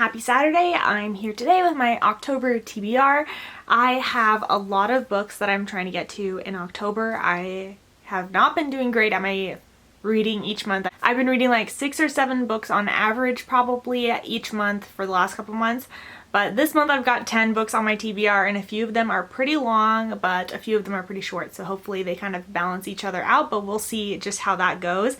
Happy Saturday. I'm here today with my October TBR. I have a lot of books that I'm trying to get to in October. I have not been doing great at my reading each month. I've been reading like 6 or 7 books on average probably each month for the last couple months. But this month I've got 10 books on my TBR and a few of them are pretty long, but a few of them are pretty short. So hopefully they kind of balance each other out, but we'll see just how that goes.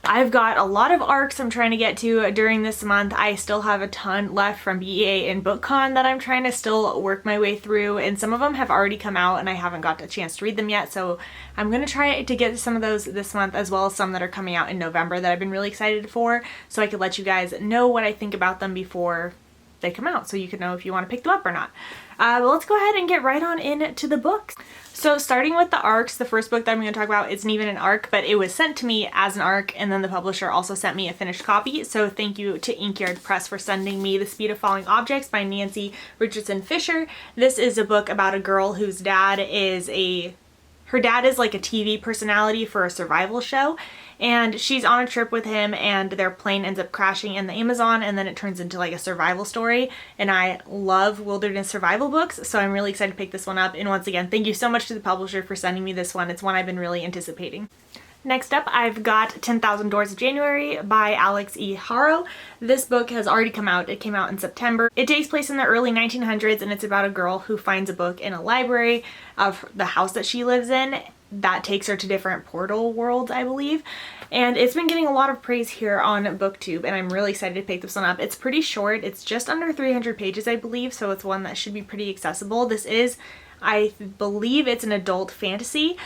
I've got a lot of arcs I'm trying to get to during this month. I still have a ton left from BEA and BookCon that I'm trying to still work my way through, and some of them have already come out and I haven't got a chance to read them yet, so I'm going to try to get some of those this month, as well as some that are coming out in November that I've been really excited for, so I could let you guys know what I think about them before they come out, so you can know if you want to pick them up or not. But let's go ahead and get right on into the books. So starting with the arcs, the first book that I'm going to talk about isn't even an arc, but it was sent to me as an arc, and then the publisher also sent me a finished copy. So thank you to Inkyard Press for sending me The Speed of Falling Objects by Nancy Richardson Fisher. This is a book about a girl whose dad is her dad is like a TV personality for a survival show, and she's on a trip with him and their plane ends up crashing in the Amazon, and then it turns into like a survival story. And I love wilderness survival books, so I'm really excited to pick this one up. And once again, thank you so much to the publisher for sending me this one. It's one I've been really anticipating. Next up, I've got 10,000 Doors of January by Alex E. Haro. This book has already come out. It came out in September. It takes place in the early 1900s, and it's about a girl who finds a book in a library of the house that she lives in that takes her to different portal worlds, I believe. And it's been getting a lot of praise here on BookTube, and I'm really excited to pick this one up. It's pretty short. It's just under 300 pages, I believe, so it's one that should be pretty accessible. This is, I believe it's an adult fantasy,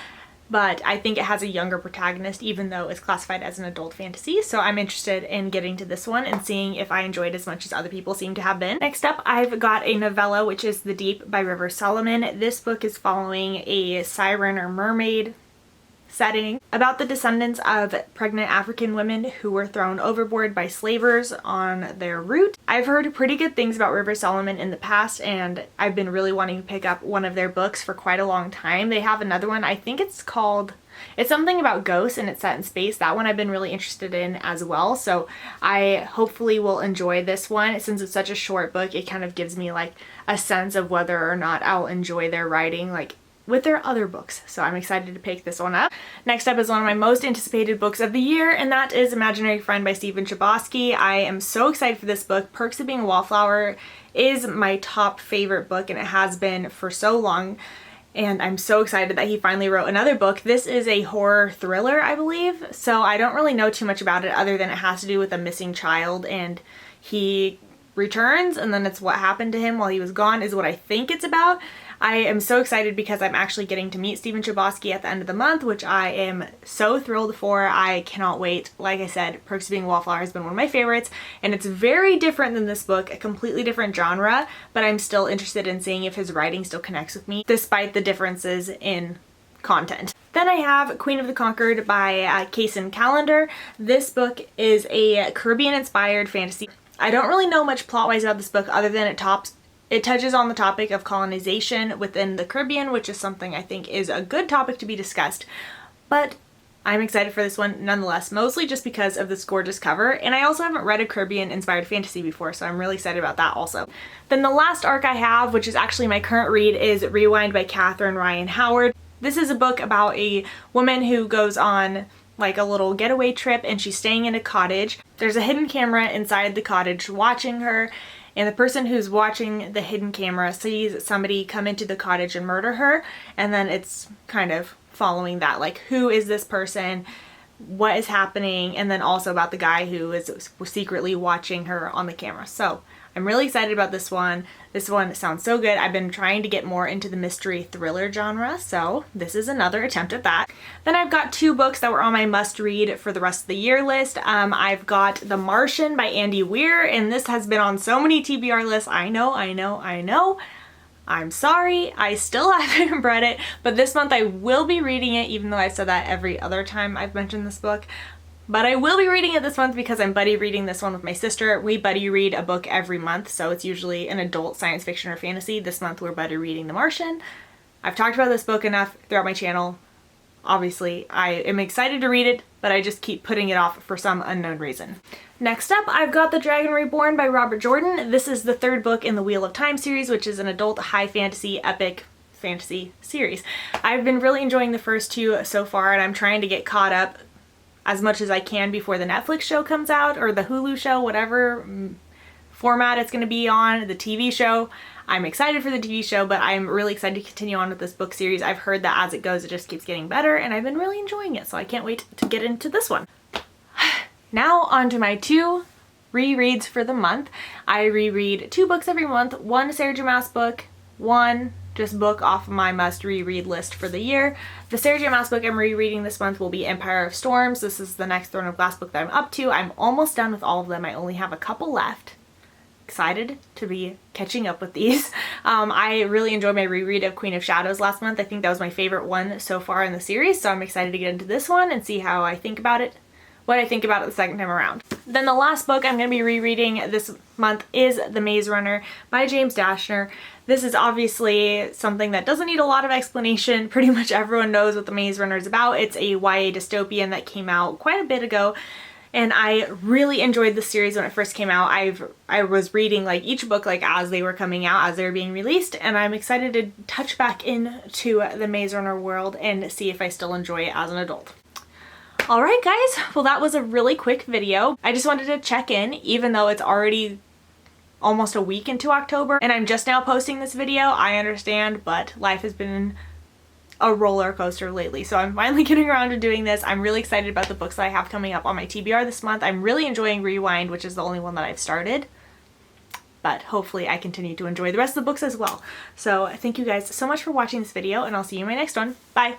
but I think it has a younger protagonist even though it's classified as an adult fantasy. So I'm interested in getting to this one and seeing if I enjoyed it as much as other people seem to have been. Next up, I've got a novella, which is The Deep by River Solomon. This book is following a siren or mermaid setting about the descendants of pregnant African women who were thrown overboard by slavers on their route. I've heard pretty good things about River Solomon in the past, and I've been really wanting to pick up one of their books for quite a long time. They have another one, I think it's something about ghosts and it's set in space. That one I've been really interested in as well, so I hopefully will enjoy this one. Since it's such a short book, it kind of gives me like a sense of whether or not I'll enjoy their writing like with their other books, so I'm excited to pick this one up. Next up is one of my most anticipated books of the year, and that is Imaginary Friend by Stephen Chbosky. I am so excited for this book. Perks of Being a Wallflower is my top favorite book, and it has been for so long, and I'm so excited that he finally wrote another book. This is a horror thriller, I believe, so I don't really know too much about it other than it has to do with a missing child, and he returns, and then it's what happened to him while he was gone is what I think it's about. I am so excited because I'm actually getting to meet Stephen Chbosky at the end of the month, which I am so thrilled for. I cannot wait. Like I said, Perks of Being a Wallflower has been one of my favorites, and it's very different than this book, a completely different genre, but I'm still interested in seeing if his writing still connects with me, despite the differences in content. Then I have Queen of the Conquered by Kaysen Callender. This book is a Caribbean-inspired fantasy. I don't really know much plot-wise about this book other than it touches on the topic of colonization within the Caribbean, which is something I think is a good topic to be discussed. But I'm excited for this one nonetheless, mostly just because of this gorgeous cover, and I also haven't read a Caribbean-inspired fantasy before, so I'm really excited about that also. Then the last arc I have, which is actually my current read, is Rewind by Catherine Ryan Howard. This is a book about a woman who goes on like a little getaway trip, and she's staying in a cottage. There's a hidden camera inside the cottage watching her, and the person who's watching the hidden camera sees somebody come into the cottage and murder her, and then it's kind of following that, like who is this person, what is happening, and then also about the guy who is secretly watching her on the camera. So I'm really excited about this one. This one sounds so good. I've been trying to get more into the mystery thriller genre, so this is another attempt at that. Then I've got 2 books that were on my must-read for the rest of the year list. I've got The Martian by Andy Weir, and this has been on so many TBR lists. I know. I'm sorry, I still haven't read it, but this month I will be reading it, even though I've said that every other time I've mentioned this book. But I will be reading it this month because I'm buddy reading this one with my sister. We buddy read a book every month, so it's usually an adult science fiction or fantasy. This month we're buddy reading The Martian. I've talked about this book enough throughout my channel. obviously I am excited to read it, but I just keep putting it off for some unknown reason. Next up, I've got The Dragon Reborn by Robert Jordan. This is the third book in the Wheel of Time series, which is an adult high fantasy epic fantasy series. I've been really enjoying the first two so far, and I'm trying to get caught up as much as I can before the Netflix show comes out, or the Hulu show, whatever format it's going to be on, the TV show. I'm excited for the TV show, but I'm really excited to continue on with this book series. I've heard that as it goes, it just keeps getting better, and I've been really enjoying it, so I can't wait to get into this one. Now on to my 2 rereads for the month. I reread 2 books every month, 1 Sarah J. Maas book, 1 just book off of my must reread list for the year. The Sarah J. Maas book I'm rereading this month will be Empire of Storms. This is the next Throne of Glass book that I'm up to. I'm almost done with all of them. I only have a couple left. Excited to be catching up with these. I really enjoyed my reread of Queen of Shadows last month. I think that was my favorite one so far in the series, so I'm excited to get into this one and see how I think about it, what I think about it the second time around. Then the last book I'm going to be rereading this month is The Maze Runner by James Dashner. This is obviously something that doesn't need a lot of explanation. Pretty much everyone knows what The Maze Runner is about. It's a YA dystopian that came out quite a bit ago, and I really enjoyed the series when it first came out. I was reading like each book like as they were coming out, as they were being released, and I'm excited to touch back into the Maze Runner world and see if I still enjoy it as an adult. Alright guys, well that was a really quick video. I just wanted to check in, even though it's already almost a week into October and I'm just now posting this video. I understand, but life has been a roller coaster lately, so I'm finally getting around to doing this. I'm really excited about the books that I have coming up on my TBR this month. I'm really enjoying Rewind, which is the only one that I've started, but hopefully I continue to enjoy the rest of the books as well. So thank you guys so much for watching this video, and I'll see you in my next one. Bye!